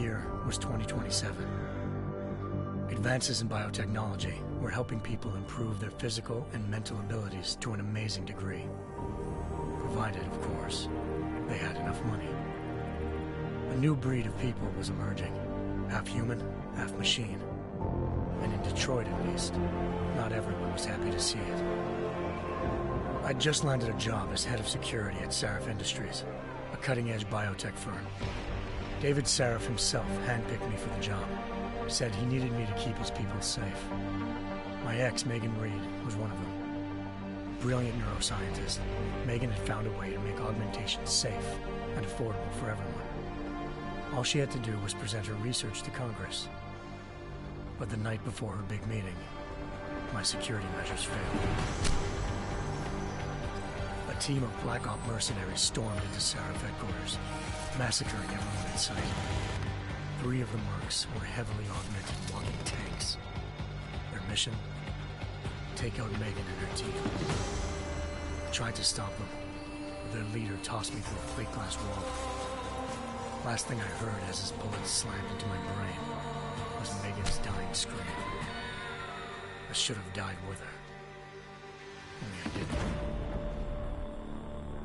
year was 2027. Advances in biotechnology were helping people improve their physical and mental abilities to an amazing degree. Provided, of course, they had enough money. A new breed of people was emerging, half human, half machine. And in Detroit, at least, not everyone was happy to see it. I'd just landed a job as head of security at Sarif Industries, a cutting-edge biotech firm. David Sarif himself handpicked me for the job, said he needed me to keep his people safe. My ex, Megan Reed, was one of them. Brilliant neuroscientist, Megan had found a way to make augmentation safe and affordable for everyone. All she had to do was present her research to Congress. But the night before her big meeting, my security measures failed. A team of Black Op mercenaries stormed into Sarif headquarters, massacring everyone in sight. 3 of the mercs were heavily augmented walking tanks. Their mission? Take out Megan and her team. I tried to stop them, but their leader tossed me through a plate glass wall. Last thing I heard as his bullets slammed into my brain was Megan's dying scream. I should have died with her. Only I didn't.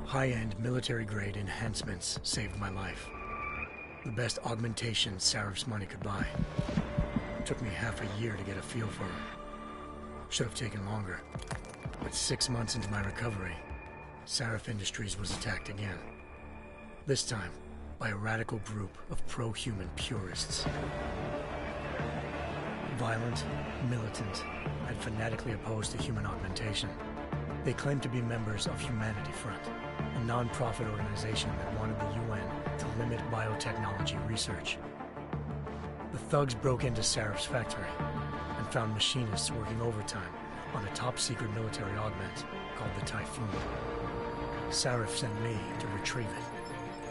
High-end military-grade enhancements saved my life. The best augmentation Sarif's money could buy. It took me half a year to get a feel for her. Should have taken longer. But 6 months into my recovery, Sarif Industries was attacked again. This time, by a radical group of pro-human purists. Violent, militant, and fanatically opposed to human augmentation. They claimed to be members of Humanity Front, a non-profit organization that wanted the UN to limit biotechnology research. The thugs broke into Sarif's factory and found machinists working overtime on a top-secret military augment called the Typhoon. Sarif sent me to retrieve it,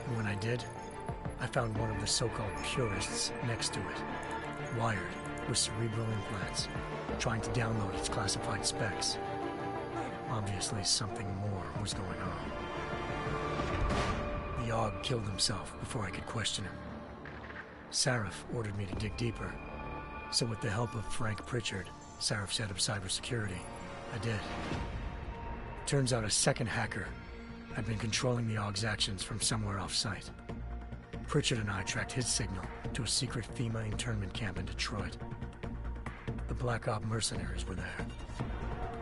and when I did, I found one of the so-called purists next to it, wired with cerebral implants, trying to download its classified specs. Obviously, something more was going on. The AUG killed himself before I could question him. Sarif ordered me to dig deeper, so with the help of Frank Pritchard, Sarif's head of cybersecurity, I did. Turns out a second hacker had been controlling the AUG's actions from somewhere off-site. Pritchard and I tracked his signal to a secret FEMA internment camp in Detroit. The Black Op mercenaries were there.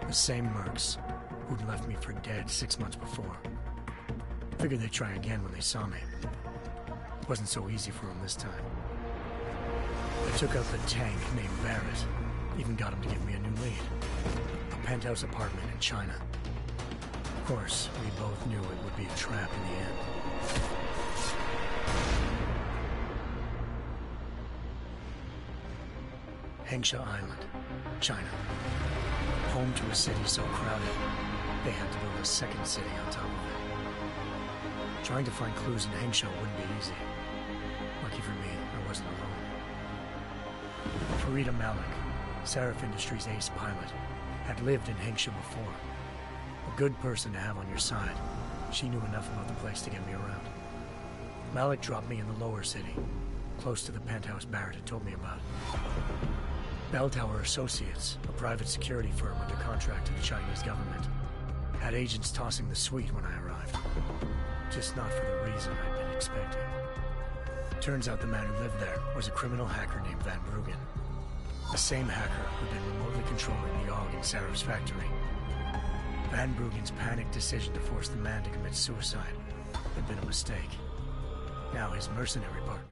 The same mercs who'd left me for dead 6 months before. Figured they'd try again when they saw me. It wasn't so easy for them this time. I took out the tank named Barrett, even got him to give me a new lead. A penthouse apartment in China. Of course, we both knew it would be a trap in the end. Hengsha Island, China. Home to a city so crowded, they had to build a second city on top of it. Trying to find clues in Hengsha wouldn't be easy. Lucky for me, I wasn't alone. Farida Malik, Sarif Industries' ace pilot, had lived in Hengsha before. A good person to have on your side. She knew enough about the place to get me around. Malik dropped me in the lower city, close to the penthouse Barrett had told me about. Bell Tower Associates, a private security firm under contract to the Chinese government, had agents tossing the suite when I arrived. Just not for the reason I'd been expecting. Turns out the man who lived there was a criminal hacker named Van Bruggen. The same hacker who'd been remotely controlling the AUG in Sarif's factory. Van Bruggen's panicked decision to force the man to commit suicide had been a mistake. Now his mercenary partner.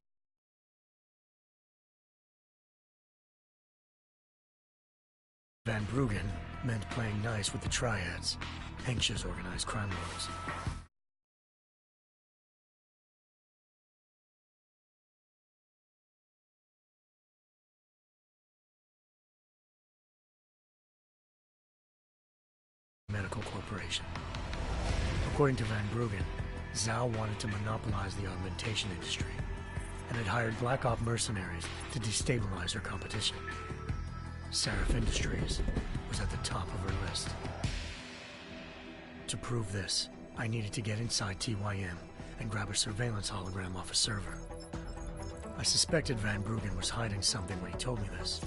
Van Bruggen meant playing nice with the triads, Hengsha's organized crime lords. Medical Corporation. According to Van Bruggen, Zhao wanted to monopolize the augmentation industry and had hired Black Op mercenaries to destabilize her competition. Sarif Industries was at the top of her list. To prove this, I needed to get inside TYM and grab a surveillance hologram off a server. I suspected Van Bruggen was hiding something when he told me this,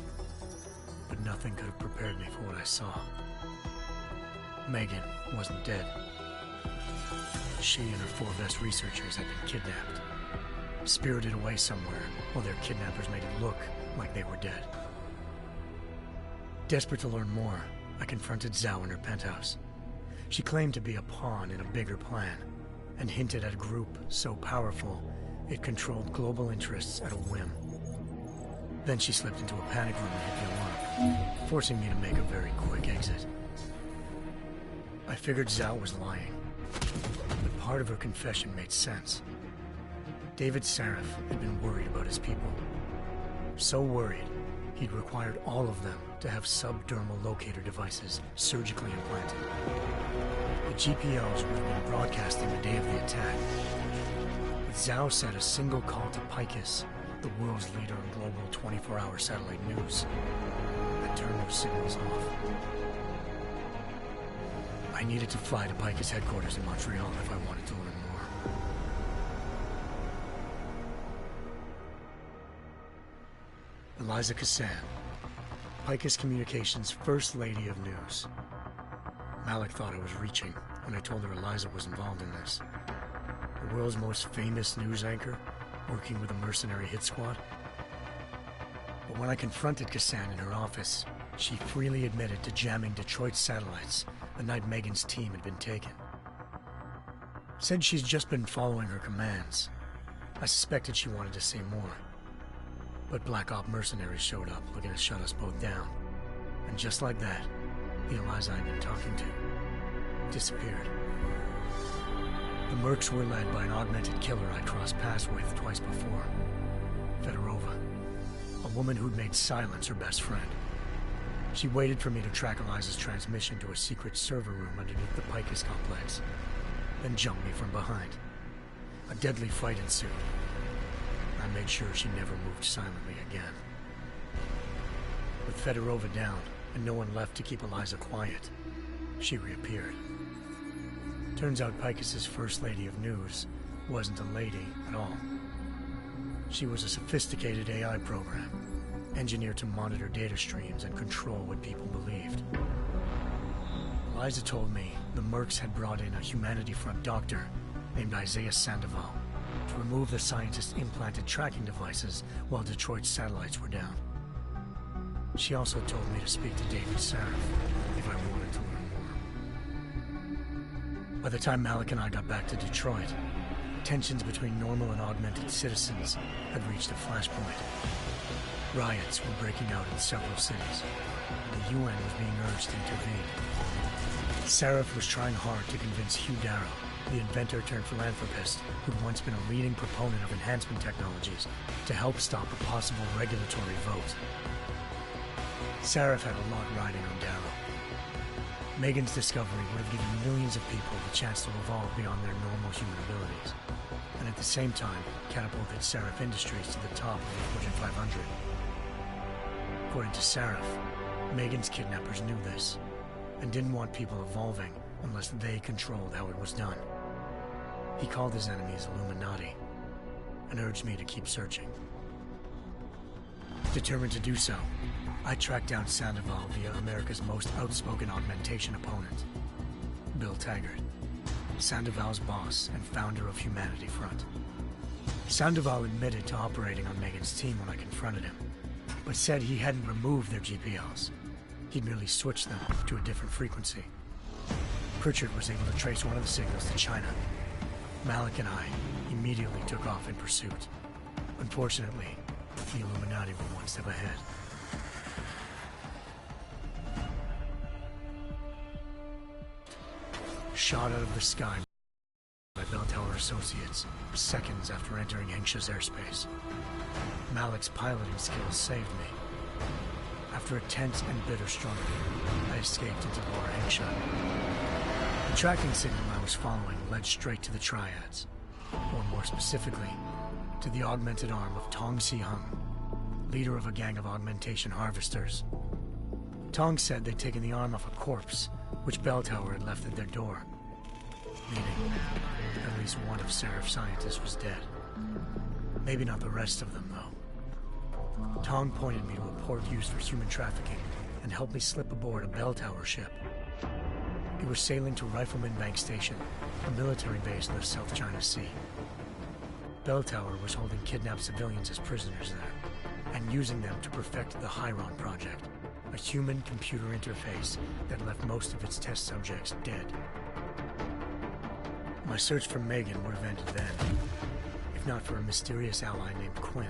but nothing could have prepared me for what I saw. Megan wasn't dead. She and her 4 best researchers had been kidnapped, spirited away somewhere while their kidnappers made it look like they were dead. Desperate to learn more, I confronted Zhao in her penthouse. She claimed to be a pawn in a bigger plan, and hinted at a group so powerful it controlled global interests at a whim. Then she slipped into a panic room and hit the alarm, forcing me to make a very quick exit. I figured Zhao was lying, but part of her confession made sense. David Sarif had been worried about his people. So worried, he'd required all of them to have subdermal locator devices surgically implanted. The GPLs would have been broadcasting the day of the attack. But Zhao said a single call to Picus, the world's leader in global 24-hour satellite news, had turned those signals off. I needed to fly to Picus headquarters in Montreal if I wanted to learn more. Eliza Cassan, Picus Communications' First Lady of News. Malik thought I was reaching when I told her Eliza was involved in this. The world's most famous news anchor, working with a mercenary hit squad. But when I confronted Cassan in her office, she freely admitted to jamming Detroit's satellites the night Megan's team had been taken. Said she's just been following her commands. I suspected she wanted to say more. But Black Op mercenaries showed up looking to shut us both down. And just like that, the Eliza I'd been talking to disappeared. The Mercs were led by an augmented killer I'd crossed paths with twice before. Fedorova, a woman who'd made silence her best friend. She waited for me to track Eliza's transmission to a secret server room underneath the Picus complex, then jumped me from behind. A deadly fight ensued. I made sure she never moved silently again. With Fedorova down, and no one left to keep Eliza quiet, she reappeared. Turns out Picus's First Lady of News wasn't a lady at all. She was a sophisticated AI program, engineered to monitor data streams and control what people believed. Eliza told me the Mercs had brought in a Humanity Front doctor named Isaiah Sandoval to remove the scientist's implanted tracking devices while Detroit's satellites were down. She also told me to speak to David Sarif if I wanted to learn more. By the time Malik and I got back to Detroit, tensions between normal and augmented citizens had reached a flashpoint. Riots were breaking out in several cities, and the UN was being urged to intervene. Sarif was trying hard to convince Hugh Darrow, the inventor-turned-philanthropist who'd once been a leading proponent of enhancement technologies, to help stop a possible regulatory vote. Sarif had a lot riding on Darrow. Megan's discovery would have given millions of people the chance to evolve beyond their normal human abilities, and at the same time catapulted Sarif Industries to the top of the Fortune 500. According to Sarif, Megan's kidnappers knew this, and didn't want people evolving unless they controlled how it was done. He called his enemies Illuminati, and urged me to keep searching. Determined to do so, I tracked down Sandoval via America's most outspoken augmentation opponent, Bill Taggart, Sandoval's boss and founder of Humanity Front. Sandoval admitted to operating on Megan's team when I confronted him, but said he hadn't removed their GPLs. He'd merely switched them to a different frequency. Pritchard was able to trace one of the signals to China. Malik and I immediately took off in pursuit. Unfortunately, the Illuminati were one step ahead. Shot out of the sky by Bell Tower Associates seconds after entering Hengsha's airspace. Malik's piloting skills saved me. After a tense and bitter struggle, I escaped into Lower Hengsha. The tracking signal I was following led straight to the Triads, or more specifically, to the augmented arm of Tong Si-hung, leader of a gang of augmentation harvesters. Tong said they'd taken the arm off a corpse, which Bell Tower had left at their door, meaning at least one of Sarif's scientists was dead. Maybe not the rest of them, though. Tong pointed me to a port used for human trafficking and helped me slip aboard a bell tower ship. It was sailing to Rifleman Bank Station, a military base in the South China Sea. Bell Tower was holding kidnapped civilians as prisoners there, and using them to perfect the Hyron Project, a human-computer interface that left most of its test subjects dead. My search for Megan would have ended then, if not for a mysterious ally named Quinn.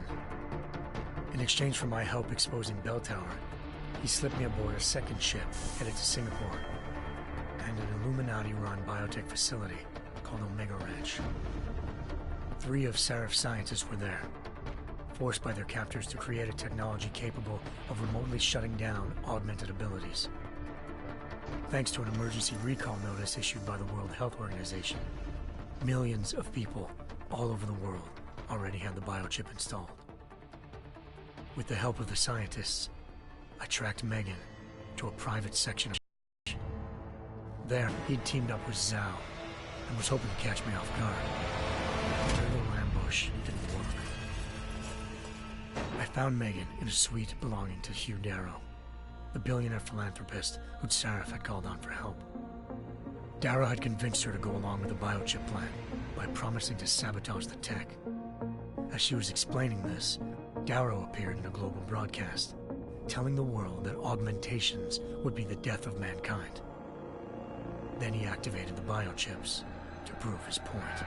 In exchange for my help exposing Bell Tower, he slipped me aboard a second ship headed to Singapore and an Illuminati-run biotech facility called Omega Ranch. 3 of Sarif's scientists were there, forced by their captors to create a technology capable of remotely shutting down augmented abilities. Thanks to an emergency recall notice issued by the World Health Organization, millions of people all over the world already had the biochip installed. With the help of the scientists, I tracked Megan to a private section of there, he'd teamed up with Zhao and was hoping to catch me off guard. Their little ambush didn't work. I found Megan in a suite belonging to Hugh Darrow, the billionaire philanthropist who Sarif had called on for help. Darrow had convinced her to go along with the biochip plan by promising to sabotage the tech. As she was explaining this, Darrow appeared in a global broadcast, telling the world that augmentations would be the death of mankind. Then he activated the biochips to prove his point.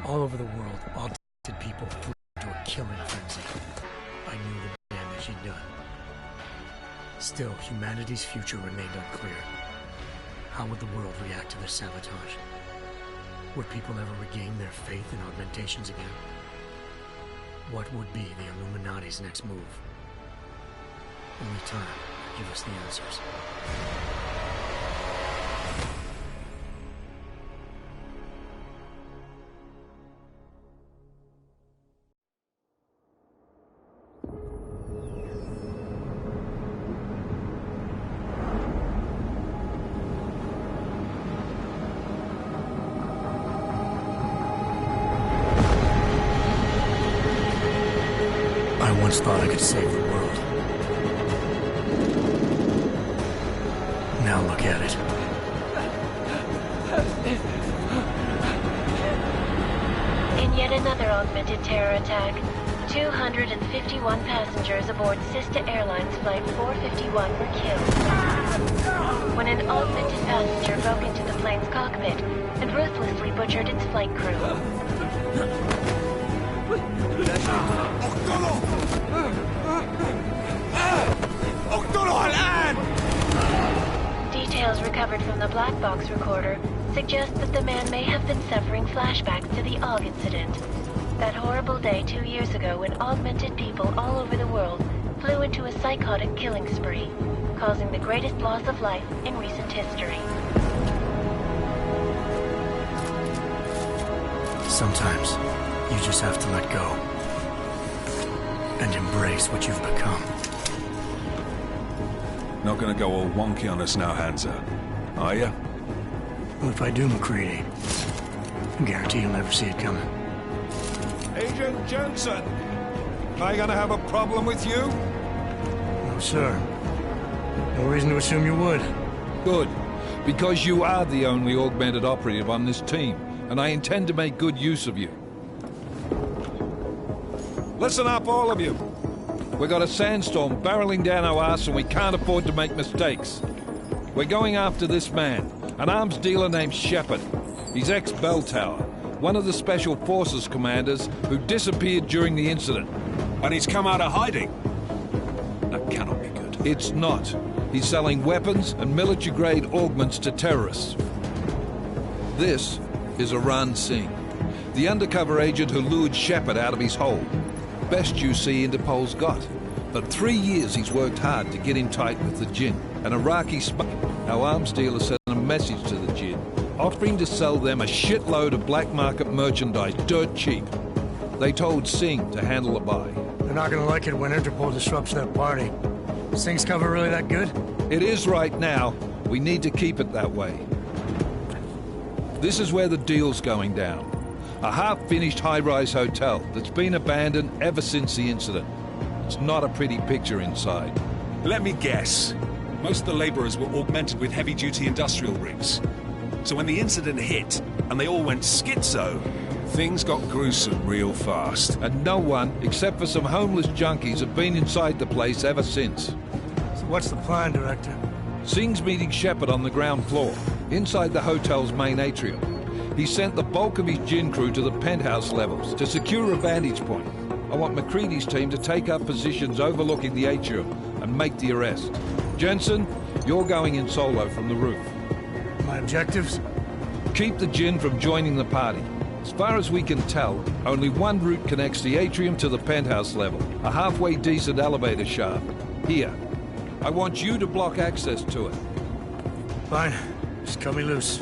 All over the world, augmented people flew into a killing frenzy. I knew the damage he'd done. Still, humanity's future remained unclear. How would the world react to this sabotage? Would people ever regain their faith in augmentations again? What would be the Illuminati's next move? Only time could give us the answers. I once thought I could save the world. Now look at it. In yet another augmented terror attack, 251 passengers aboard sister airlines Flight 451 were killed when an augmented passenger broke into the plane's cockpit and ruthlessly butchered its flight crew. Details recovered from the black box recorder suggest that the man may have been suffering flashbacks to the AUG incident. That horrible day 2 years ago when augmented people all over the world flew into a psychotic killing spree, causing the greatest loss of life in recent history. Sometimes, you just have to let go and embrace what you've become. Not gonna go all wonky on us now, Hansa, are you? Well, if I do, McCready, I guarantee you'll never see it coming. Agent Jensen, am I gonna have a problem with you? No, sir. No reason to assume you would. Good, because you are the only augmented operative on this team, and I intend to make good use of you. Listen up, all of you. We got a sandstorm barreling down our arse and we can't afford to make mistakes. We're going after this man, an arms dealer named Shepard. He's ex-Bell Tower, one of the Special Forces commanders who disappeared during the incident. And he's come out of hiding? That cannot be good. It's not. He's selling weapons and military-grade augments to terrorists. This is Iran Singh, the undercover agent who lured Shepard out of his hole. Best you see Interpol's got. For 3 years he's worked hard to get in tight with the Jinn, an Iraqi spy. Our arms dealer sent a message to the Jinn, offering to sell them a shitload of black market merchandise dirt cheap. They told Singh to handle the buy. They're not gonna like it when Interpol disrupts their party. Singh's cover really that good? It is right now. We need to keep it that way. This is where the deal's going down. A half-finished high-rise hotel that's been abandoned ever since the incident. It's not a pretty picture inside. Let me guess. Most of the labourers were augmented with heavy-duty industrial rigs. So when the incident hit, and they all went schizo, things got gruesome real fast. And no one, except for some homeless junkies, have been inside the place ever since. So what's the plan, Director? Singh's meeting Shepard on the ground floor, inside the hotel's main atrium. He sent the bulk of his gin crew to the penthouse levels to secure a vantage point. I want McCready's team to take up positions overlooking the atrium and make the arrest. Jensen, you're going in solo from the roof. My objectives? Keep the gin from joining the party. As far as we can tell, only one route connects the atrium to the penthouse level, a halfway decent elevator shaft. Here. I want you to block access to it. Fine. Just cut me loose.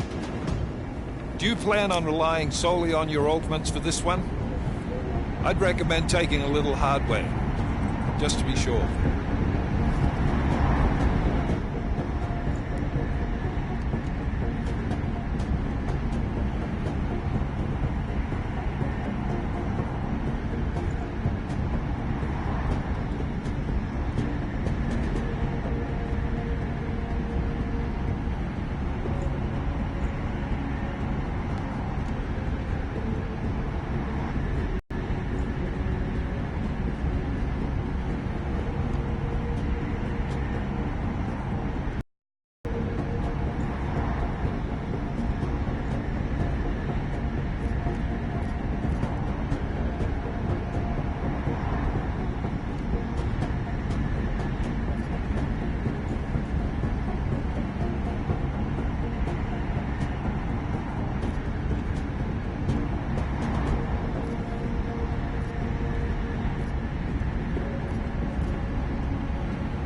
Do you plan on relying solely on your augments for this one? I'd recommend taking a little hardware, just to be sure.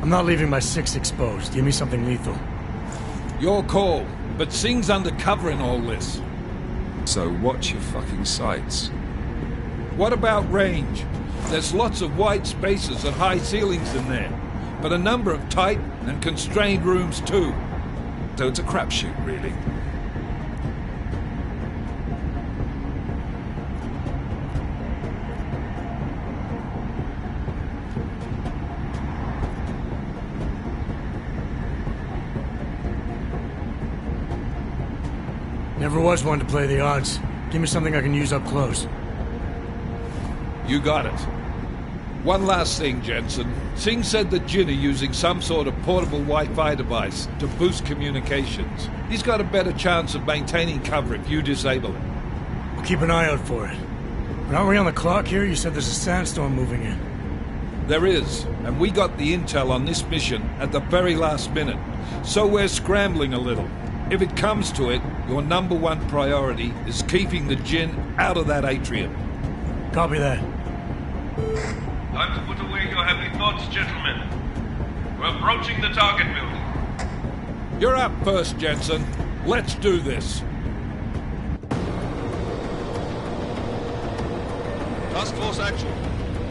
I'm not leaving my six exposed. Give me something lethal. Your call, but Singh's undercover in all this. So watch your fucking sights. What about range? There's lots of wide spaces and high ceilings in there, but a number of tight and constrained rooms too. So it's a crapshoot, really. Never was one to play the odds. Give me something I can use up close. You got it. One last thing, Jensen. Singh said that Jin are using some sort of portable Wi-Fi device to boost communications. He's got a better chance of maintaining cover if you disable it. We'll keep an eye out for it. But aren't we on the clock here? You said there's a sandstorm moving in. There is, and we got the intel on this mission at the very last minute. So we're scrambling a little. If it comes to it, your number one priority is keeping the Jin out of that atrium. Copy that. Time to put away your heavy thoughts, gentlemen. We're approaching the target building. You're up first, Jensen. Let's do this. Task Force Action.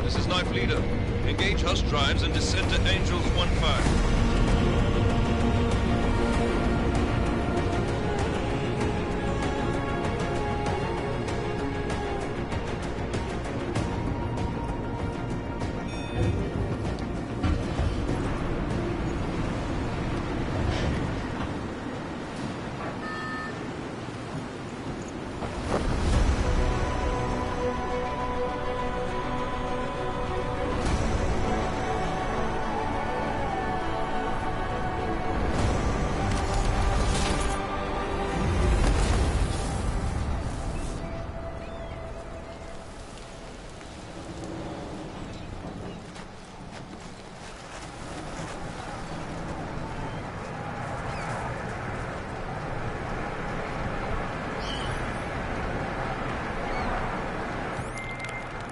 This is Knife Leader. Engage Hush drives and descend to Angels 1-5.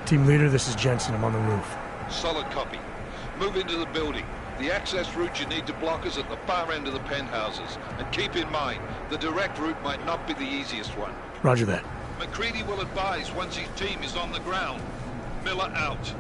Team leader, this is Jensen. I'm on the roof. Solid copy. Move into the building. The access route you need to block is at the far end of the penthouses. And keep in mind, the direct route might not be the easiest one. Roger that. McCready will advise once his team is on the ground. Miller out.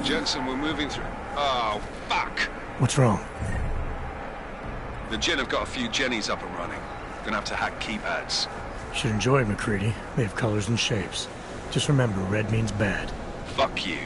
Jensen, we're moving through... Oh, fuck! What's wrong? The Gen have got a few Jennies up and running. Gonna have to hack keypads. Should enjoy it, McCready. They have colors and shapes. Just remember, red means bad. Fuck you.